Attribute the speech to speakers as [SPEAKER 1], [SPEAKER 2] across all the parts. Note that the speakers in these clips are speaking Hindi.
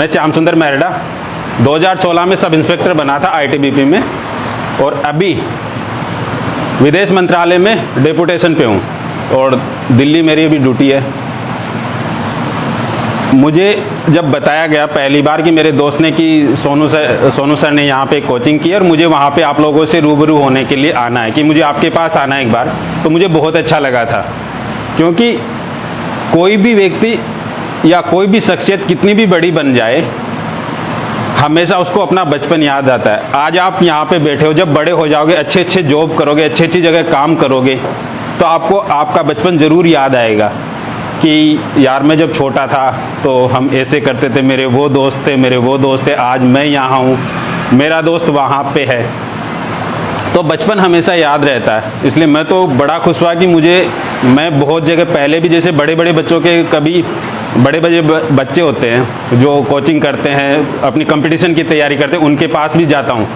[SPEAKER 1] मैं श्याम सुंदर मेहरड़ा 2016 में सब इंस्पेक्टर बना था आईटीबीपी में, और अभी विदेश मंत्रालय में डेपुटेशन पे हूँ और दिल्ली मेरी अभी ड्यूटी है। मुझे जब बताया गया पहली बार कि मेरे दोस्त ने कि सोनू सर ने यहाँ पे कोचिंग की और मुझे वहाँ पे आप लोगों से रूबरू होने के लिए आना है, कि मुझे आपके पास आना है एक बार, तो मुझे बहुत अच्छा लगा था। क्योंकि कोई भी व्यक्ति या कोई भी शख्सियत कितनी भी बड़ी बन जाए, हमेशा उसको अपना बचपन याद आता है। आज आप यहाँ पे बैठे हो, जब बड़े हो जाओगे, अच्छे अच्छे जॉब करोगे, अच्छी अच्छी जगह काम करोगे, तो आपको आपका बचपन ज़रूर याद आएगा कि यार मैं जब छोटा था तो हम ऐसे करते थे, मेरे वो दोस्त थे, आज मैं यहाँ हूँ, मेरा दोस्त वहाँ पे है। तो बचपन हमेशा याद रहता है। इसलिए मैं तो बड़ा खुश हुआ कि मैं बहुत जगह पहले भी, जैसे बड़े बड़े बच्चों के, कभी बड़े बड़े बच्चे होते हैं जो कोचिंग करते हैं, अपनी कंपटीशन की तैयारी करते हैं, उनके पास भी जाता हूँ।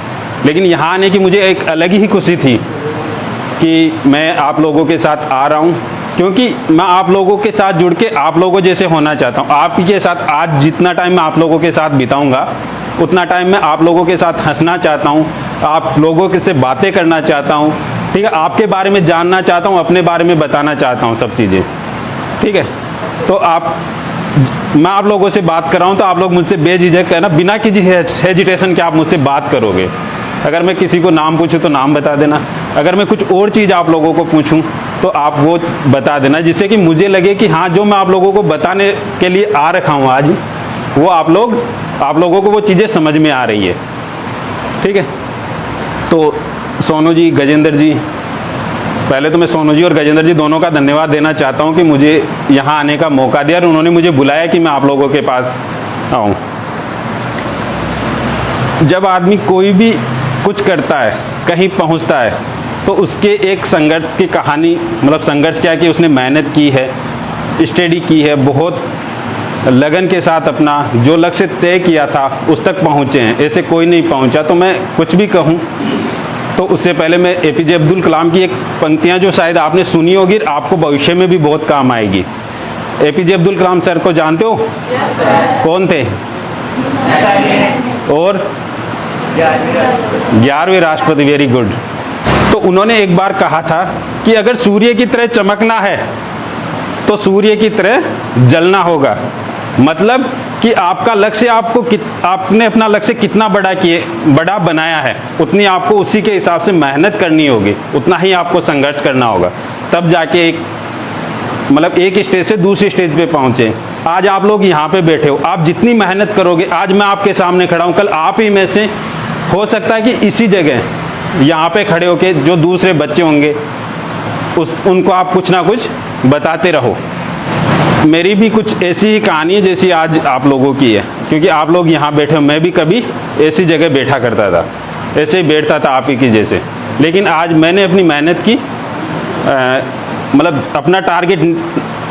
[SPEAKER 1] लेकिन यहाँ आने की मुझे एक अलग ही खुशी थी कि मैं आप लोगों के साथ आ रहा हूँ, क्योंकि मैं आप लोगों के साथ जुड़ के आप लोगों जैसे होना चाहता हूँ। आपके साथ आज जितना टाइम मैं आप लोगों के साथ बिताऊंगा, उतना टाइम मैं आप लोगों के साथ हंसना चाहता हूँ, आप लोगों के से बातें करना चाहता हूँ, ठीक है, आपके बारे में जानना चाहता हूँ, अपने बारे में बताना चाहता हूँ, सब चीज़ें, ठीक है। तो मैं आप लोगों से बात कर रहा हूँ, तो आप लोग मुझसे बेझिझक है ना, बिना किसी हेजिटेशन के आप मुझसे बात करोगे। अगर मैं किसी को नाम पूछूं तो नाम बता देना, अगर मैं कुछ और चीज़ आप लोगों को पूछूं तो आप वो बता देना, जिससे कि मुझे लगे कि हाँ, जो मैं आप लोगों को बताने के लिए आ रखा हूँ आज, वो आप लोगों को वो चीज़ें समझ में आ रही है, ठीक है। तो सोनू जी, गजेंद्र जी, पहले तो मैं सोनू जी और गजेंद्र जी दोनों का धन्यवाद देना चाहता हूँ कि मुझे यहाँ आने का मौका दिया और उन्होंने मुझे बुलाया कि मैं आप लोगों के पास आऊँ। जब आदमी कोई भी कुछ करता है, कहीं पहुँचता है, तो उसके एक संघर्ष की कहानी, मतलब संघर्ष क्या कि उसने मेहनत की है, स्टडी की है, बहुत लगन के साथ अपना जो लक्ष्य तय किया था उस तक पहुँचे हैं। ऐसे कोई नहीं पहुँचा। तो मैं कुछ भी कहूँ तो उससे पहले मैं एपीजे अब्दुल कलाम की एक पंक्तियाँ जो शायद आपने सुनी होगी, आपको भविष्य में भी बहुत काम आएगी। एपीजे अब्दुल कलाम सर को जानते हो? कौन थे? और 11वें राष्ट्रपति। Very good. तो उन्होंने एक बार कहा था कि अगर सूर्य की तरह चमकना है तो सूर्य की तरह जलना होगा। मतलब कि आपका लक्ष्य, आपने अपना लक्ष्य कितना बड़ा बनाया है, उतनी आपको उसी के हिसाब से मेहनत करनी होगी, उतना ही आपको संघर्ष करना होगा, तब जाके एक स्टेज से दूसरी स्टेज पे पहुंचे। आज आप लोग यहाँ पे बैठे हो, आप जितनी मेहनत करोगे, आज मैं आपके सामने खड़ा हूँ, कल आप ही में से हो सकता है कि इसी जगह यहाँ पे खड़े होके जो दूसरे बच्चे होंगे उनको आप कुछ ना कुछ बताते रहो। मेरी भी कुछ ऐसी ही कहानी है जैसी आज आप लोगों की है, क्योंकि आप लोग यहाँ बैठे हो। मैं भी कभी ऐसी जगह बैठा करता था, ऐसे ही बैठता था आप ही की जैसे। लेकिन आज मैंने अपनी मेहनत की, अपना टारगेट,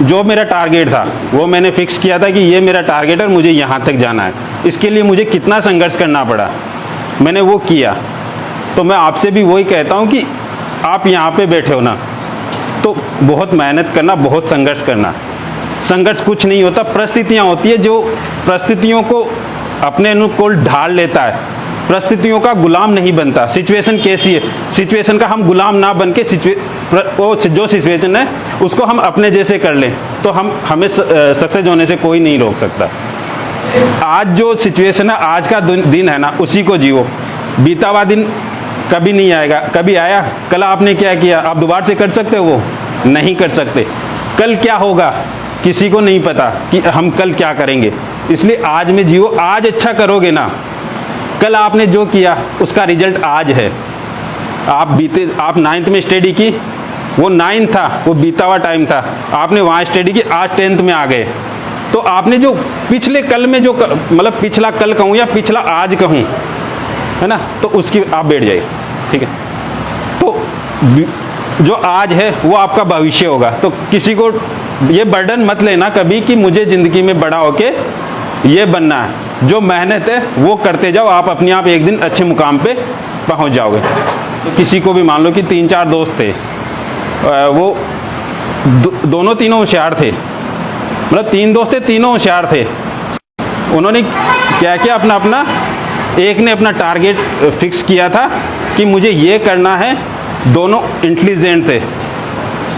[SPEAKER 1] जो मेरा टारगेट था वो मैंने फिक्स किया था कि ये मेरा टारगेट है और मुझे यहाँ तक जाना है। इसके लिए मुझे कितना संघर्ष करना पड़ा, मैंने वो किया। तो मैं आपसे भी वही कहता हूँ कि आप यहाँ पे बैठे हो ना, तो बहुत मेहनत करना, बहुत संघर्ष करना। संघर्ष कुछ नहीं होता, परिस्थितियाँ होती है, जो परिस्थितियों को अपने अनुकूल ढाल लेता है, परिस्थितियों का गुलाम नहीं बनता। सिचुएशन कैसी है, सिचुएशन का हम गुलाम ना बन के वो जो सिचुएशन है उसको हम अपने जैसे कर लें, तो हमें सक्सेस होने से कोई नहीं रोक सकता। आज जो सिचुएशन है, आज का दिन है ना, उसी को जियो। बीता हुआ दिन कभी नहीं आएगा, कभी आया, कल आपने क्या किया आप दोबारा से कर सकते हो? वो नहीं कर सकते। कल क्या होगा किसी को नहीं पता कि हम कल क्या करेंगे। इसलिए आज में जियो। आज अच्छा करोगे ना, कल आपने जो किया उसका रिजल्ट आज है। आप 9th में स्टडी की, वो 9 था, वो बीता हुआ टाइम था, आपने वहाँ स्टडी की, आज 10th में आ गए। तो आपने जो पिछले कल में जो पिछला कल कहूँ या पिछला आज कहूँ, है ना, तो उसकी आप बैठ जाइए, ठीक है। तो जो आज है वो आपका भविष्य होगा। तो किसी को ये बर्डन मत लेना कभी कि मुझे ज़िंदगी में बड़ा होके ये बनना है। जो मेहनत है वो करते जाओ, आप अपने आप एक दिन अच्छे मुकाम पे पहुंच जाओगे। तो किसी को भी मान लो कि 3-4 दोस्त थे, वो दोनों तीनों होशियार थे, 3 दोस्त थे, तीनों होशियार थे। उन्होंने क्या किया, अपना अपना एक ने अपना टारगेट फिक्स किया था कि मुझे ये करना है। दोनों इंटेलिजेंट थे।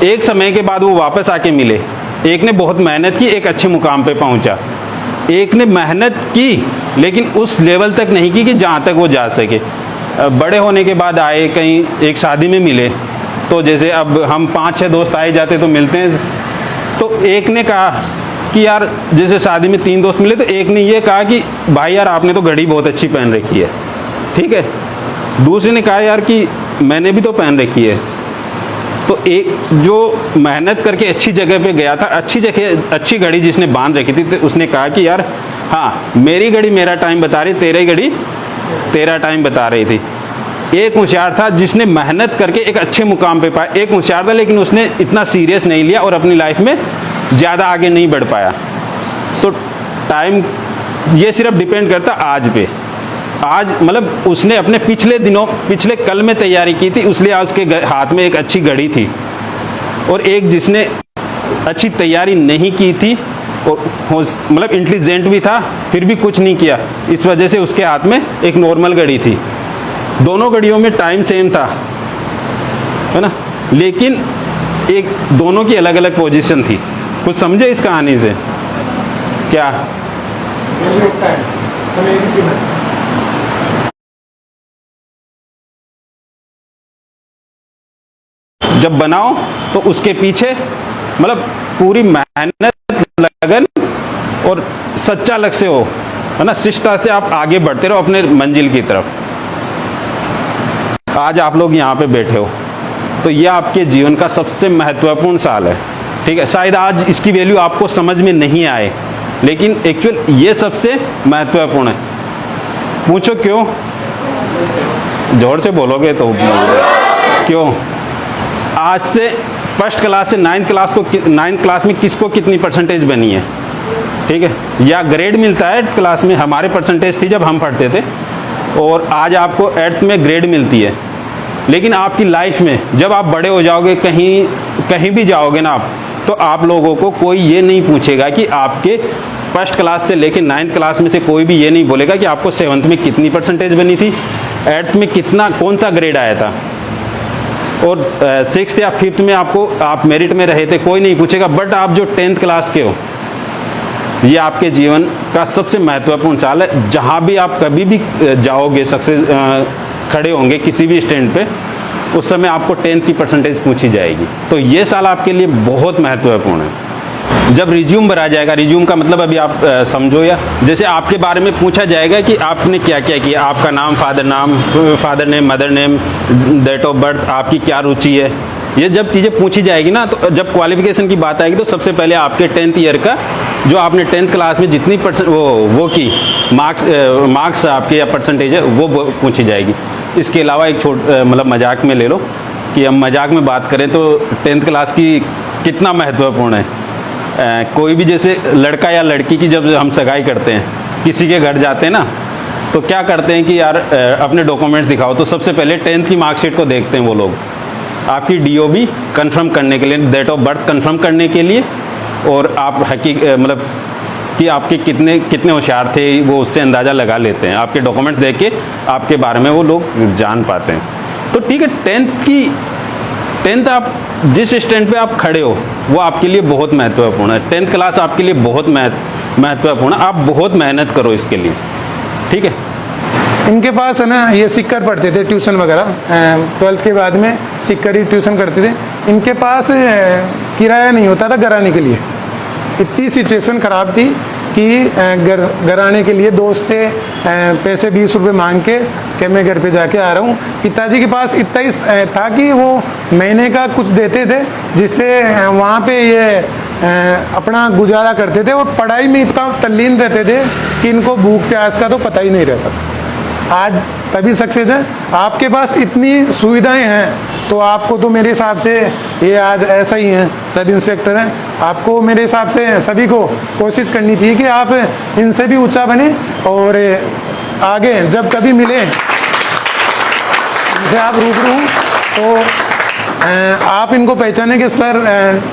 [SPEAKER 1] एक समय के बाद वो वापस आके मिले। एक ने बहुत मेहनत की, एक अच्छे मुकाम पे पहुंचा। एक ने मेहनत की लेकिन उस लेवल तक नहीं की कि जहाँ तक वो जा सके। बड़े होने के बाद आए, कहीं एक शादी में मिले, तो जैसे अब हम 5-6 दोस्त आए जाते तो मिलते हैं, तो एक ने कहा कि यार, जैसे शादी में 3 दोस्त मिले तो एक ने ये कहा कि भाई यार आपने तो घड़ी बहुत अच्छी पहन रखी है, ठीक है। दूसरे ने कहा यार कि मैंने भी तो पहन रखी है। तो एक जो मेहनत करके अच्छी जगह पे गया था, अच्छी जगह अच्छी घड़ी जिसने बांध रखी थी, तो उसने कहा कि यार हाँ, मेरी घड़ी मेरा टाइम बता रही, तेरी घड़ी तेरा टाइम बता रही थी। एक होशियार था जिसने मेहनत करके एक अच्छे मुकाम पे पाया। एक होशियार था लेकिन उसने इतना सीरियस नहीं लिया और अपनी लाइफ में ज़्यादा आगे नहीं बढ़ पाया। तो टाइम ये सिर्फ डिपेंड करता आज पे। आज मतलब उसने अपने पिछले कल में तैयारी की थी, इसलिए आज उसके हाथ में एक अच्छी घड़ी थी। और एक जिसने अच्छी तैयारी नहीं की थी और मतलब इंटेलिजेंट भी था, फिर भी कुछ नहीं किया, इस वजह से उसके हाथ में एक नॉर्मल घड़ी थी। दोनों घड़ियों में टाइम सेम था, है ना, लेकिन एक दोनों की अलग अलग पोजीशन थी। कुछ समझे इस कहानी से? क्या जब बनाओ तो उसके पीछे मतलब पूरी मेहनत, लगन और सच्चा लक्ष्य हो, है ना, शिष्टता से आप आगे बढ़ते रहो अपने मंजिल की तरफ। आज आप लोग यहाँ पे बैठे हो तो यह आपके जीवन का सबसे महत्वपूर्ण साल है, ठीक है। शायद आज इसकी वैल्यू आपको समझ में नहीं आए, लेकिन एक्चुअल ये सबसे महत्वपूर्ण है। पूछो क्यों? जोर से बोलोगे तो क्यों? आज से फर्स्ट क्लास से 9th क्लास में किसको कितनी परसेंटेज बनी है, ठीक है, या ग्रेड मिलता है 8th क्लास में। हमारे परसेंटेज थी जब हम पढ़ते थे, और आज आपको 8th में ग्रेड मिलती है। लेकिन आपकी लाइफ में जब आप बड़े हो जाओगे, कहीं भी जाओगे ना आप, तो आप लोगों को कोई ये नहीं पूछेगा कि आपके फर्स्ट क्लास से लेकर 9th क्लास में से कोई भी ये नहीं बोलेगा कि आपको 7th में कितनी परसेंटेज बनी थी, 8th में कौन सा ग्रेड आया था, और 6th या 5th में आप मेरिट में रहे थे, कोई नहीं पूछेगा। बट आप जो 10th क्लास के हो, ये आपके जीवन का सबसे महत्वपूर्ण साल है। जहाँ भी आप कभी भी जाओगे, सक्सेस खड़े होंगे किसी भी स्टैंड पे, उस समय आपको 10th की परसेंटेज पूछी जाएगी। तो ये साल आपके लिए बहुत महत्वपूर्ण है। जब रिज्यूम भरा जाएगा, रिज्यूम का मतलब अभी आप समझो, या जैसे आपके बारे में पूछा जाएगा कि आपने क्या क्या किया, आपका नाम, father name, mother name, date of birth, आपकी क्या रुचि है, ये जब चीज़ें पूछी जाएगी ना, तो जब क्वालिफिकेशन की बात आएगी तो सबसे पहले आपके 10th ईयर का जो आपने 10th क्लास में जितनी की मार्क्स आपके या परसेंटेज है वो पूछी जाएगी। इसके अलावा एक मतलब मजाक में ले लो कि हम मजाक में बात करें तो 10th क्लास की कितना महत्वपूर्ण है। कोई भी जैसे लड़का या लड़की की जब हम सगाई करते हैं, किसी के घर जाते हैं ना, तो क्या करते हैं कि यार अपने डॉक्यूमेंट्स दिखाओ, तो सबसे पहले 10th की मार्कशीट को देखते हैं वो लोग, आपकी DOB कंफर्म करने के लिए, डेट ऑफ बर्थ कंफर्म करने के लिए, और आप मतलब कि आपके कितने होशियार थे वो उससे अंदाज़ा लगा लेते हैं। आपके डॉक्यूमेंट्स देख के आपके बारे में वो लोग जान पाते हैं। तो ठीक है, 10th आप जिस स्टैंड पे आप खड़े हो वो आपके लिए बहुत महत्वपूर्ण है। 10th क्लास आपके लिए बहुत महत्वपूर्ण है। आप बहुत मेहनत करो इसके लिए, ठीक है।
[SPEAKER 2] इनके पास है ना, ये सीख कर पढ़ते थे ट्यूशन वगैरह, 12th के बाद में सीख कर ही ट्यूशन करते थे। इनके पास किराया नहीं होता था घर आने के लिए। इतनी सिचुएशन ख़राब थी कि घर आने के लिए दोस्त से पैसे 20 रुपये मांग के मैं घर पे जाके आ रहा हूँ। पिताजी के पास इतना ही था कि वो महीने का कुछ देते थे, जिससे वहाँ पे ये अपना गुजारा करते थे, और पढ़ाई में इतना तल्लीन रहते थे कि इनको भूख प्यास का तो पता ही नहीं रहता था। आज तभी सक्सेस है। आपके पास इतनी सुविधाएं हैं तो आपको तो मेरे हिसाब से ये आज ऐसा ही है, सब इंस्पेक्टर हैं। आपको मेरे हिसाब से सभी को कोशिश करनी चाहिए कि आप इनसे भी ऊंचा बने, और आगे जब कभी मिले, जैसे आप रूबरू तो आप इनको पहचाने कि सर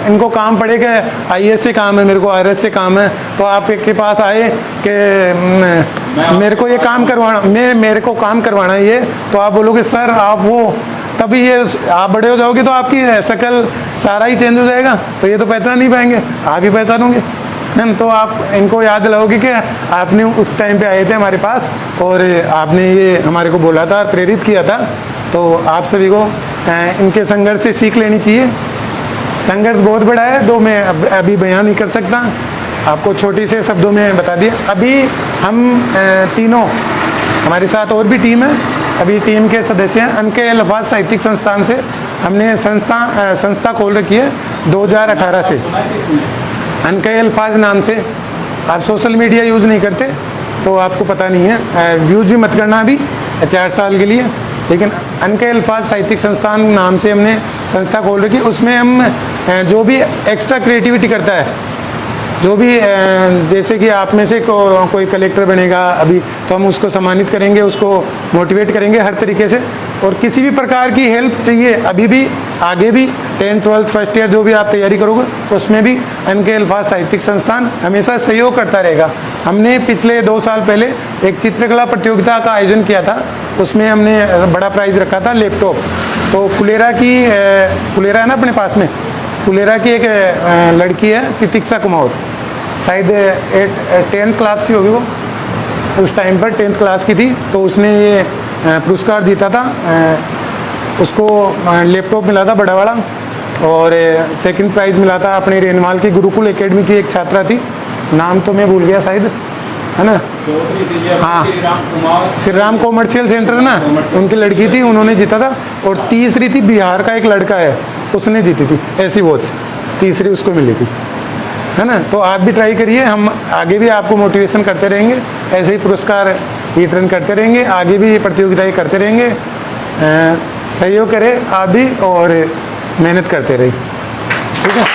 [SPEAKER 2] इनको काम पड़े कि IAS से काम है, मेरे को RS से काम है, तो आप के पास आए कि मेरे को ये काम करवाना, मेरे को काम करवाना है ये, तो आप बोलोगे सर आप वो, तभी ये आप बड़े हो जाओगे तो आपकी शक्ल सारा ही चेंज हो जाएगा, तो ये तो पहचान नहीं पाएंगे, आप ही पहचानोगे है न। तो आप इनको याद दिलाओगे कि आपने उस टाइम पे आए थे हमारे पास और आपने ये हमारे को बोला था, प्रेरित किया था। तो आप सभी को इनके संघर्ष से सीख लेनी चाहिए। संघर्ष बहुत बड़ा है, दो मैं अभी बयान नहीं कर सकता, आपको छोटी से शब्दों में बता दिया। अभी हम तीनों, हमारे साथ और भी टीम है, अभी टीम के सदस्य हैं। अनके अल्फाज साहित्यिक संस्थान से हमने संस्था खोल रखी है 2018 से, अनके अल्फाज नाम से। आप सोशल मीडिया यूज़ नहीं करते तो आपको पता नहीं है, व्यूज भी मत करना अभी 4 साल के लिए, लेकिन अनके अल्फाज साहित्यिक संस्थान नाम से हमने संस्था खोल रखी। उसमें हम जो भी एक्स्ट्रा क्रिएटिविटी करता है, जो भी जैसे कि आप में से कोई कलेक्टर बनेगा अभी, तो हम उसको सम्मानित करेंगे, उसको मोटिवेट करेंगे हर तरीके से। और किसी भी प्रकार की हेल्प चाहिए अभी भी, आगे भी 10th 12th फर्स्ट ईयर जो भी आप तैयारी करोगे, उसमें भी अनके अल्फाज साहित्यिक संस्थान हमेशा सहयोग करता रहेगा। हमने पिछले 2 साल पहले एक चित्रकला प्रतियोगिता का आयोजन किया था, उसमें हमने बड़ा प्राइज रखा था, लैपटॉप। तो फुलेरा है ना अपने पास में, फुलेरा की एक लड़की है तितिक्षा कुमार, शायद 10th क्लास की होगी वो, उस टाइम पर 10th क्लास की थी, तो उसने ये पुरस्कार जीता था। उसको लैपटॉप मिला था बड़ा वाला, और सेकंड प्राइज़ मिला था अपने रेनवाल की गुरुकुल एकेडमी की एक छात्रा थी, नाम तो मैं भूल गया शायद, है ना, हाँ, श्री राम कॉमर्शियल सेंटर ना, उनकी लड़की थी, उन्होंने जीता था। और तीसरी थी बिहार का एक लड़का है, उसने जीती थी ऐसी वॉच, तीसरी उसको मिली थी, है ना। तो आप भी ट्राई करिए, हम आगे भी आपको मोटिवेशन करते रहेंगे, ऐसे ही पुरस्कार वितरण करते रहेंगे, आगे भी प्रतियोगिताएं करते रहेंगे। सहयोग करें आप भी और मेहनत करते रहिए, ठीक है।